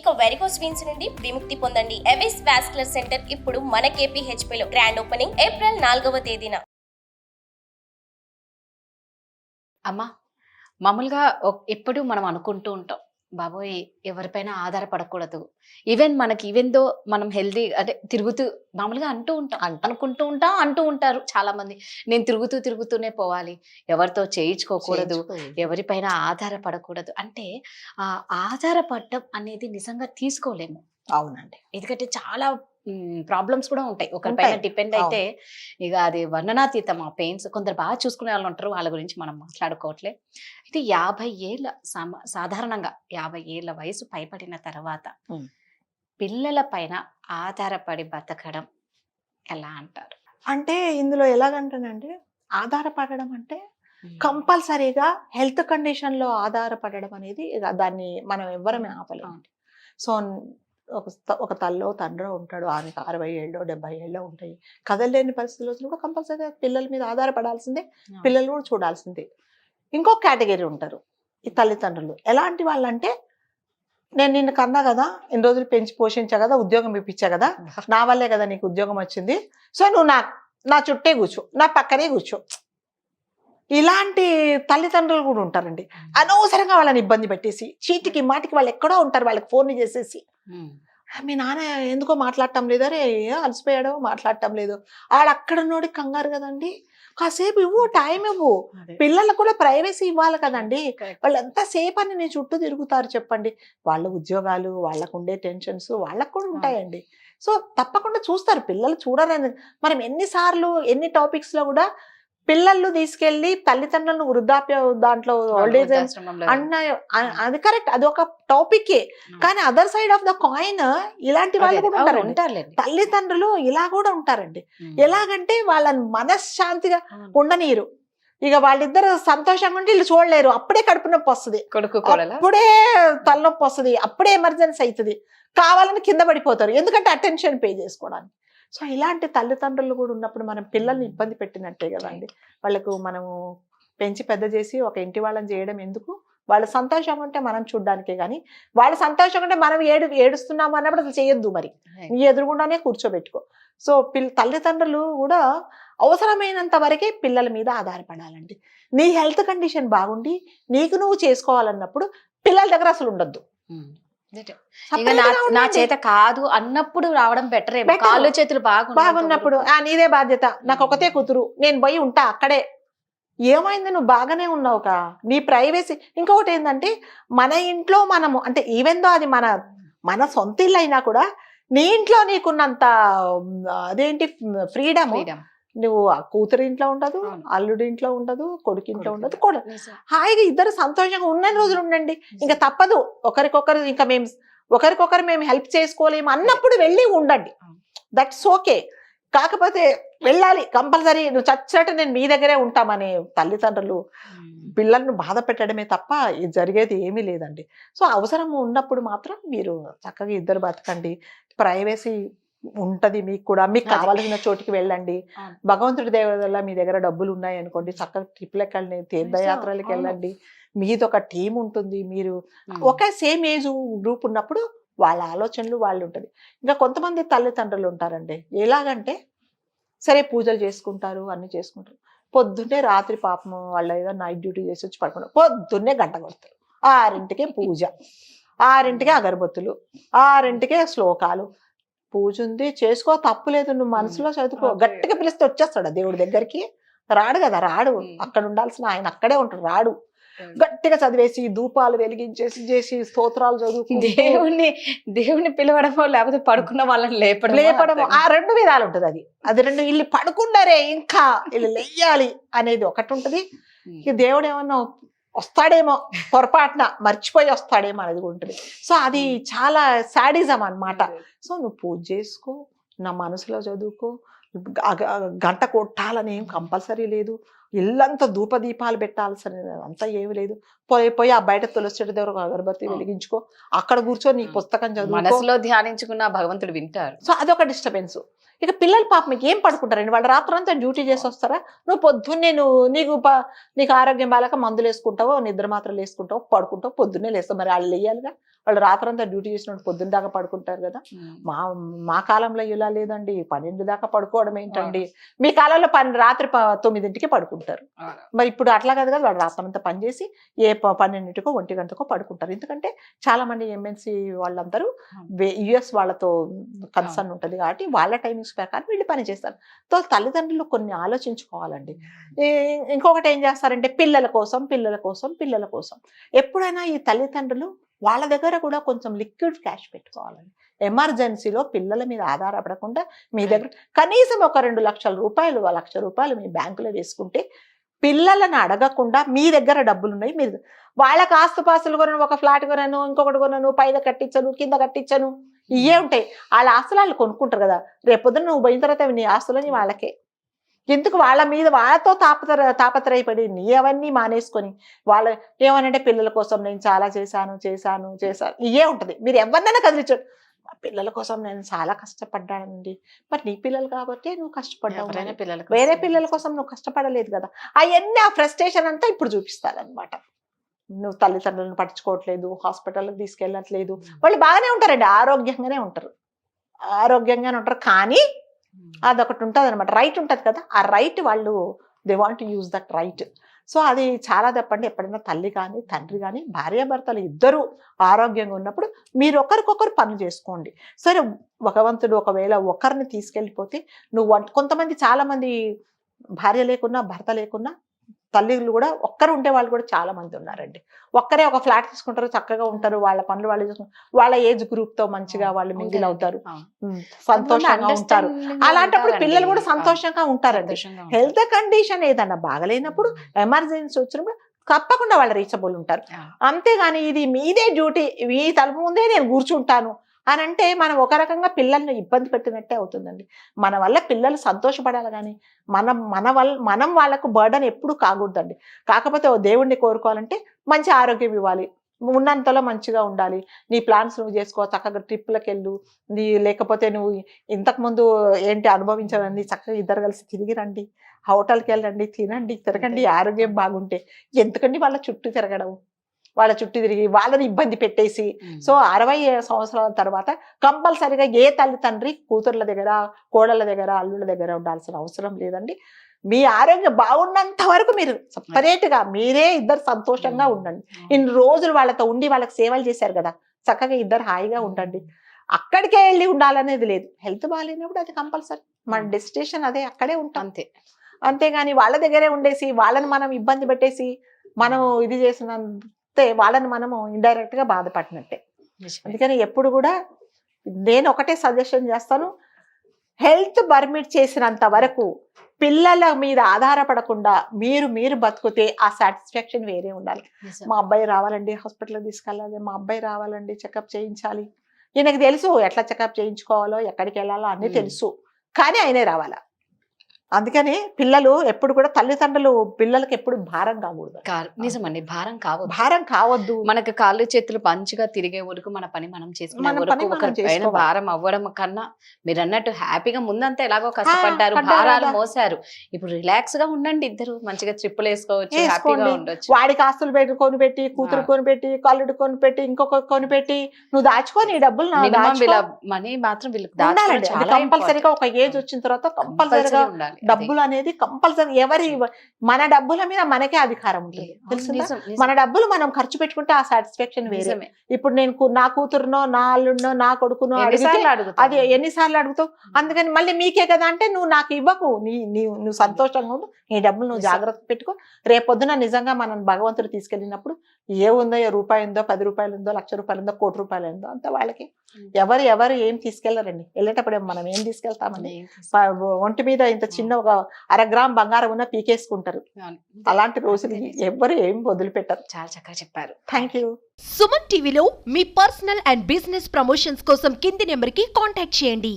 ఇక varicose veins నుండి విముక్తి పొందండి. ఎవిస్ వాస్కులర్ సెంటర్ ఇప్పుడు మన KPHP లో గ్రాండ్ ఓపెనింగ్ ఏప్రిల్ 4వ తేదీన. అమ్మా, మామూలుగా ఎప్పుడు మనం అనుకుంటూ ఉంటాం, బాబోయ్ ఎవరిపైన ఆధారపడకూడదు. ఈవెన్ దో మనం హెల్దీ అంటే తిరుగుతూ మామూలుగా అనుకుంటూ ఉంటాం అంటూ ఉంటారు చాలా మంది. నేను తిరుగుతూనే పోవాలి, ఎవరితో చేయించుకోకూడదు, ఎవరిపైన ఆధారపడకూడదు. అంటే ఆ ఆధారపడటం అనేది నిజంగా తీసుకోలేము. అవునండి. ఎందుకంటే చాలా ప్రాబ్లమ్స్ కూడా ఉంటాయి ఒకరిపైన డిపెండ్ అయితే. ఇక అది వర్ణనాతీతం ఆ పెయిన్స్. కొందరు బాగా చూసుకునే వాళ్ళు ఉంటారు, వాళ్ళ గురించి మనం మాట్లాడుకోవట్లే. అయితే 50 ఏళ్ళ సాధారణంగా 50 ఏళ్ళ వయసు పైబడిన తర్వాత పిల్లల పైన ఆధారపడి బతకడం ఎలా అంటారు? అంటే ఇందులో ఎలాగంటానంటే, ఆధారపడడం అంటే కంపల్సరీగా హెల్త్ కండిషన్ లో ఆధారపడడం అనేది దాన్ని మనం ఎవ్వరమే ఆపలేము. సో ఒక తల్లో తండ్రో ఉంటాడు, ఆయనకి 60 ఏళ్ళో 70 ఏళ్ళో ఉంటాయి, కదలలేని పరిస్థితులు వచ్చినప్పుడు కంపల్సరీగా పిల్లల మీద ఆధారపడాల్సిందే, పిల్లలు కూడా చూడాల్సిందే. ఇంకో కేటగిరీ ఉంటారు ఈ తల్లిదండ్రులు. ఎలాంటి వాళ్ళంటే, నేను నిన్ను కన్నా కదా, ఇన్ని రోజులు పెంచి పోషించా కదా, ఉద్యోగం ఇప్పించా కదా, నా వల్లే కదా నీకు ఉద్యోగం వచ్చింది, సో నువ్వు నా చుట్టే కూర్చో, నా పక్కనే కూర్చో. ఇలాంటి తల్లిదండ్రులు కూడా ఉంటారండి. అనవసరంగా వాళ్ళని ఇబ్బంది పెట్టేసి చీటికి మాటికి వాళ్ళు ఎక్కడో ఉంటారు, వాళ్ళకి ఫోన్ చేసేసి మీ నాన్న ఎందుకో మాట్లాడటం లేదు, అరే అలసిపోయాడో మాట్లాడటం లేదు, ఆడక్కడ నోడి కంగారు కదండి, కాసేపు ఇవ్వు, టైం ఇవ్వు. పిల్లలకు కూడా ప్రైవసీ ఇవ్వాలి కదండి. వాళ్ళు ఎంతసేపు అని నీ చుట్టూ తిరుగుతారు చెప్పండి. వాళ్ళ ఉద్యోగాలు, వాళ్ళకు ఉండే టెన్షన్స్ వాళ్ళకు కూడా ఉంటాయండి. సో తప్పకుండా చూస్తారు పిల్లలు, చూడరని మనం ఎన్నిసార్లు ఎన్ని టాపిక్స్ లో కూడా పిల్లలు తీసుకెళ్లి తల్లిదండ్రులను వృద్ధాప్య దాంట్లో ఓల్డేజ్ అన్న అది కరెక్ట్, అది ఒక టాపికే. కానీ other side of the coin ఇలాంటి వాళ్ళు కూడా ఉంటారు. తల్లిదండ్రులు ఇలా కూడా ఉంటారండి. ఎలాగంటే వాళ్ళని మనశ్శాంతిగా ఉండనీరు. ఇక వాళ్ళిద్దరు సంతోషంగా ఉంటే వీళ్ళు చూడలేరు, అప్పుడే కడుపు నొప్పి వస్తుంది, అప్పుడే తలనొప్పి వస్తుంది, అప్పుడే ఎమర్జెన్సీ అవుతుంది, కావాలని కింద పడిపోతారు, ఎందుకంటే అటెన్షన్ పే చేసుకోవడానికి. సో ఇలాంటి తల్లిదండ్రులు కూడా ఉన్నప్పుడు మనం పిల్లల్ని ఇబ్బంది పెట్టినట్టే కదండి. వాళ్ళకు మనము పెంచి పెద్ద చేసి ఒక ఇంటి వాళ్ళని చేయడం ఎందుకు? వాళ్ళ సంతోషంగా ఉంటే మనం చూడడానికే, కానీ వాళ్ళ సంతోషంగా ఉంటే మనం ఏడుస్తున్నాము అన్నప్పుడు అసలు చేయొద్దు. మరి నీ ఎదురుగుండానే కూర్చోబెట్టుకో. సో తల్లిదండ్రులు కూడా అవసరమైనంత వరకే పిల్లల మీద ఆధారపడాలండి. నీ హెల్త్ కండిషన్ బాగుండి నీకు నువ్వు చేసుకోవాలన్నప్పుడు పిల్లల దగ్గర అసలు ఉండొద్దు. నా చేత కాదు అన్నప్పుడు రావడం బెటర్. కాళ్ళు చేతులు బాగున్నప్పుడు నీదే బాధ్యత, నాకు ఒకతే కూతురు, నేను పోయి ఉంటా అక్కడే. ఏమైంది, నువ్వు బాగానే ఉన్నావుగా, నీ ప్రైవసీ. ఇంకొకటి ఏంటంటే, మన ఇంట్లో మనము అంటే ఈవెన్ దో అది మన సొంత ఇల్లు అయినా కూడా నీ ఇంట్లో నీకున్నంత అదేంటి ఫ్రీడమ్ నువ్వు కూతురు ఇంట్లో ఉండదు, అల్లుడి ఇంట్లో ఉండదు, కొడుకు ఇంట్లో ఉండదు. కూడా హాయిగా ఇద్దరు సంతోషంగా ఉన్న రోజులు ఉండండి. ఇంకా తప్పదు, ఒకరికొకరు ఇంకా ఒకరికొకరు మేము హెల్ప్ చేసుకోలేము అన్నప్పుడు వెళ్ళి ఉండండి, దట్స్ ఓకే. కాకపోతే వెళ్ళాలి కంపల్సరీ, నువ్వు చచ్చినట్టు నేను మీ దగ్గరే ఉంటామనే తల్లిదండ్రులు పిల్లలను బాధ పెట్టడమే తప్ప ఇది జరిగేది ఏమీ లేదండి. సో అవసరం ఉన్నప్పుడు మాత్రం మీరు చక్కగా ఇద్దరు బతకండి, ప్రైవసీ ఉంటది మీకు కూడా, మీకు కావాల్సిన చోటికి వెళ్ళండి. భగవంతుడి దేవతల మీ దగ్గర డబ్బులు ఉన్నాయి అనుకోండి, చక్కగా ట్రిప్లకు వెళ్ళండి, తీర్థయాత్రలకు వెళ్ళండి, మీది ఒక టీం ఉంటుంది. మీరు ఒక సేమ్ ఏజ్ గ్రూప్ ఉన్నప్పుడు వాళ్ళ ఆలోచనలు వాళ్ళు ఉంటుంది. ఇంకా కొంతమంది తల్లిదండ్రులు ఉంటారండి, ఎలాగంటే సరే పూజలు చేసుకుంటారు, అన్ని చేసుకుంటారు, పొద్దున్నే రాత్రి పాపం వాళ్ళ ఏదో నైట్ డ్యూటీ చేసి వచ్చి పడుకుంటారు, పొద్దున్నే గంట కొడతారు, 6ంటికే పూజ, 6ంటికే అగరబత్తులు, 6ంటికే శ్లోకాలు. పూజ ఉంది చేసుకో, తప్పులేదు, నువ్వు మనసులో చదువుకో. గట్టిగా పిలిస్తే వచ్చేస్తాడు దేవుడి దగ్గరికి? రాడు కదా, రాడు. అక్కడ ఉండాల్సిన ఆయన అక్కడే ఉంటాడు, రాడు. గట్టిగా చదివేసి ధూపాలు వెలిగించేసి చేసి స్తోత్రాలు చదువు, దేవుని పిలవడమో లేకపోతే పడుకున్న వాళ్ళని లేపడమో, ఆ 2 విధాలు ఉంటుంది. అది 2 వీళ్ళు పడుకున్నారే ఇంకా వీళ్ళు లేయాలి అనేది ఒకటి ఉంటుంది. దేవుడు ఏమన్నా వస్తాడేమో, పొరపాటున మర్చిపోయి వస్తాడేమో అనేది ఉంటుంది. సో అది చాలా సాడిజం అన్నమాట. సో నువ్వు పూజ చేసుకో, నా మనసులో చదువుకో, గంట కొట్టాలని ఏం కంపల్సరీ లేదు, ఇల్లంతా ధూపదీపాలు పెట్టాల్సిన అంతా ఏమి లేదు. పోయి ఆ బయట తులసి చెట్టు దగ్గర అగరబత్తి వెలిగించుకో, అక్కడ కూర్చొని నీ పుస్తకం చదువు, మనసులో ధ్యానించుకున్న భగవంతుడు వింటారు. సో అదొక డిస్టర్బెన్స్. ఇక పిల్లల పాప మీకు ఏం పడుకుంటారండి, వాళ్ళు రాత్రంతా డ్యూటీ చేసి వస్తారా? నువ్వు పొద్దున్నే నీకు ఆరోగ్యం బాగాలేక మందులు వేసుకుంటావో, నిద్ర మాత్రలు వేసుకుంటావు, పడుకుంటావు, పొద్దున్నే లేస్తావు. మరి వాళ్ళు వేయాలిగా, వాళ్ళు రాత్రంతా డ్యూటీ చేసినప్పుడు పొద్దున్న దాకా పడుకుంటారు కదా. మా కాలంలో ఇలా లేదండి, 12 దాకా పడుకోవడం ఏంటండి. మీ కాలంలో రాత్రి 9ంటికి పడుకుంటారు. మరి ఇప్పుడు అట్లా కాదు కదా, వాళ్ళు రాత్రంతా పనిచేసి 12ంటికో 1 గంటకో పడుకుంటారు. ఎందుకంటే చాలా మంది ఎంఎన్సి వాళ్ళందరూ యుఎస్ వాళ్ళతో కన్సర్న్ ఉంటుంది కాబట్టి వాళ్ళ టైమింగ్స్ ప్రకారం వీళ్ళు పని చేస్తారు. సో తల్లిదండ్రులు కొన్ని ఆలోచించుకోవాలండి. ఇంకొకటి ఏం చేస్తారంటే పిల్లల కోసం ఎప్పుడైనా ఈ తల్లిదండ్రులు వాళ్ళ దగ్గర కూడా కొంచెం లిక్విడ్ క్యాష్ పెట్టుకోవాలండి. ఎమర్జెన్సీలో పిల్లల మీద ఆధారపడకుండా మీ దగ్గర కనీసం ఒక 2 లక్షల రూపాయలు, 1 లక్ష రూపాయలు మీ బ్యాంకులో వేసుకుంటే పిల్లలను అడగకుండా మీ దగ్గర డబ్బులు ఉన్నాయి, మీరు వాళ్ళకి ఆస్తుపాస్తులు కొనను, ఒక ఫ్లాట్ కొనను, ఇంకొకటి కొనను, పైన కట్టించను, కింద కట్టించను, ఇవే ఉంటాయి. వాళ్ళ ఆస్తులు వాళ్ళు కొనుక్కుంటారు కదా, రేపొద్దున నువ్వు పోయిన తర్వాత నీ ఆస్తులని వాళ్ళకే. ఎందుకు వాళ్ళ మీద వాళ్ళతో తాపత్రయపడి నీ అవన్నీ మానేసుకొని వాళ్ళ ఏమనంటే పిల్లల కోసం నేను చాలా చేశాను ఇవే ఉంటుంది. మీరు ఎవరినైనా కదిలించండి, పిల్లల కోసం నేను చాలా కష్టపడ్డానండి. మరి నీ పిల్లలు కాబట్టి నువ్వు కష్టపడ్డావు, వేరే పిల్లల కోసం నువ్వు కష్టపడలేదు కదా. అవన్నీ ఆ ఫ్రస్ట్రేషన్ అంతా ఇప్పుడు చూపిస్తారనమాట. నువ్వు తల్లిదండ్రులను పట్టించుకోవట్లేదు, హాస్పిటల్కి తీసుకెళ్ళట్లేదు. వాళ్ళు బాగానే ఉంటారండి, ఆరోగ్యంగానే ఉంటారు. కానీ అదొకటి ఉంటుంది అనమాట, రైట్ ఉంటుంది కదా, ఆ రైట్ వాళ్ళు they want use that right. So అది చాలా తప్పండి. ఎప్పుడైనా తల్లి కానీ తండ్రి కానీ భార్యాభర్తలు ఇద్దరు ఆరోగ్యంగా ఉన్నప్పుడు మీరు ఒకరికొకరు పనులు చేసుకోండి. సరే భగవంతుడు ఒకవేళ ఒకరిని తీసుకెళ్ళిపోతే కొంతమంది చాలా మంది భార్య లేకున్నా భర్త లేకున్నా తల్లిలు కూడా ఒక్కరు ఉండే వాళ్ళు కూడా చాలా మంది ఉన్నారండి. ఒక్కరే ఒక ఫ్లాట్ తీసుకుంటారు, చక్కగా ఉంటారు, వాళ్ళ పనులు వాళ్ళు చేసుకుంటారు, వాళ్ళ ఏజ్ గ్రూప్ తో మంచిగా వాళ్ళు మింగిల్ అవుతారు, సంతోషంగా ఉంటారు. అలాంటప్పుడు పిల్లలు కూడా సంతోషంగా ఉంటారండి. హెల్త్ కండిషన్ ఏదన్నా బాగలేనప్పుడు ఎమర్జెన్సీ వచ్చినప్పుడు తప్పకుండా వాళ్ళు రీచబుల్ ఉంటారు. అంతేగాని ఇది మీదే డ్యూటీ, మీ తలుపు ముందే నేను కూర్చుంటాను అని అంటే మనం ఒక రకంగా పిల్లల్ని ఇబ్బంది పెట్టినట్టే అవుతుందండి. మన వల్ల పిల్లలు సంతోషపడాలి కానీ మనం వాళ్ళకు బర్డన్ ఎప్పుడు కాకూడదండి. కాకపోతే దేవుణ్ణి కోరుకోవాలంటే మంచి ఆరోగ్యం ఇవ్వాలి, ఉన్నంతలో మంచిగా ఉండాలి, నీ ప్లాన్స్ నువ్వు చేసుకో, చక్కగా ట్రిప్లకు వెళ్ళు, లేకపోతే నువ్వు ఇంతకుముందు ఏంటి అనుభవించాలని చక్కగా ఇద్దరు కలిసి తిరిగి రండి, హోటల్కి వెళ్ళండి, తిరగండి, ఆరోగ్యం బాగుంటే. ఎందుకండి వాళ్ళ చుట్టూ తిరగడం, వాళ్ళ చుట్టూ తిరిగి వాళ్ళని ఇబ్బంది పెట్టేసి. సో 60 సంవత్సరాల తర్వాత కంపల్సరిగా ఏ తల్లి తండ్రి కూతుర్ల దగ్గర, కోడళ్ళ దగ్గర, అల్లుళ్ళ దగ్గర ఉండాల్సిన అవసరం లేదండి. మీ ఆరోగ్యం బాగున్నంత వరకు మీరు సపరేట్గా మీరే ఇద్దరు సంతోషంగా ఉండండి. ఇన్ని రోజులు వాళ్ళతో ఉండి వాళ్ళకి సేవలు చేశారు కదా, చక్కగా ఇద్దరు హాయిగా ఉండండి. అక్కడికే వెళ్ళి ఉండాలనేది లేదు. హెల్త్ బాగాలేనప్పుడు అది కంపల్సరీ మన డెస్టినేషన్ అదే, అక్కడే ఉంటాం. అంతేగాని వాళ్ళ దగ్గరే ఉండేసి వాళ్ళని మనం ఇబ్బంది పెట్టేసి మనం ఇది చేసిన వాళ్ళని మనము ఇండైరెక్ట్ గా బాధపడినట్టే. అందుకని ఎప్పుడు కూడా నేను ఒకటే సజెషన్ చేస్తాను, హెల్త్ పర్మిట్ చేసినంత వరకు పిల్లల మీద ఆధారపడకుండా మీరు బతుకుతే ఆ సాటిస్ఫాక్షన్ వేరే ఉండాలి. మా అబ్బాయి రావాలండి, హాస్పిటల్కి తీసుకెళ్ళాలి, మా అబ్బాయి రావాలండి, చెకప్ చేయించాలి. ఈయనకు తెలుసు ఎట్లా చెకప్ చేయించుకోవాలో, ఎక్కడికి వెళ్ళాలో అన్నీ తెలుసు, కానీ ఆయనే రావాలా. అందుకని పిల్లలు ఎప్పుడు కూడా తల్లిదండ్రులు పిల్లలకి ఎప్పుడు భారం కాకూడదు. నిజమండి, భారం కావద్దు. మనకు కాళ్ళు చేతులు పంచిగా తిరిగే వరకు మన పని మనం చేసుకునే భారం అవ్వడం కన్నా మీరు అన్నట్టు హ్యాపీగా ముందంతా ఎలాగో కష్టపడ్డారు, భారాలు మోసారు, ఇప్పుడు రిలాక్స్ గా ఉండండి, ఇద్దరు మంచిగా ట్రిప్పులు వేసుకోవచ్చు, హ్యాపీగా ఉండొచ్చు. వాడికి ఆస్తులు కొనిపెట్టి, కూతురు కొనిపెట్టి, కల్లుడు కొనిపెట్టి, ఇంకొక కొనిపెట్టి నువ్వు దాచుకొని ఈ డబ్బులు మనీ మాత్రం వీళ్ళకి ఉండాలండి. కంపల్సరీగా ఒక ఏజ్ వచ్చిన తర్వాత కంపల్సరీగా ఉండాలి. డబ్బులు అనేది కంపల్సరీ మన డబ్బుల మీద మనకే అధికారం ఉంటుంది, తెలుసు. మన డబ్బులు మనం ఖర్చు పెట్టుకుంటే ఆ సాటిస్ఫాక్షన్ వేరే. ఇప్పుడు నేను నా కూతురునో, నా అల్లుడినో, నా కొడుకునో అది ఎన్నిసార్లు అడుగుతావు. అందుకని మళ్ళీ మీకే కదా అంటే నువ్వు నాకు ఇవ్వకు, నువ్వు సంతోషంగా ఉండు, నీ డబ్బులు నువ్వు జాగ్రత్త పెట్టుకో. రేపొద్దున నిజంగా మనం భగవంతుడు తీసుకెళ్ళినప్పుడు ఏముందో, రూపాయి ఉందో, 10 రూపాయలు ఉందో, 1,00,000 రూపాయలు ఉందో, 1,00,000 రూపాయలు ఉందో అంత వాళ్ళకి. ఎవరు ఏం తీసుకెళ్లరండి. వెళ్ళేటప్పుడు మనం ఏం తీసుకెళ్తామండి, ఒంటి మీద ఇంత చిన్న ఒక 1/2 గ్రామ్ బంగారం ఉన్న పీకేసుకుంటారు. అలాంటి రోజులు ఎవ్వరు ఏం వదిలిపెట్టారు. చాలా చక్కగా చెప్పారు. Thank you. సుమన్ టీవీలో మీ పర్సనల్ అండ్ బిజినెస్ ప్రమోషన్స్ కోసం కింది నెంబర్కి కాంటాక్ట్ చేయండి.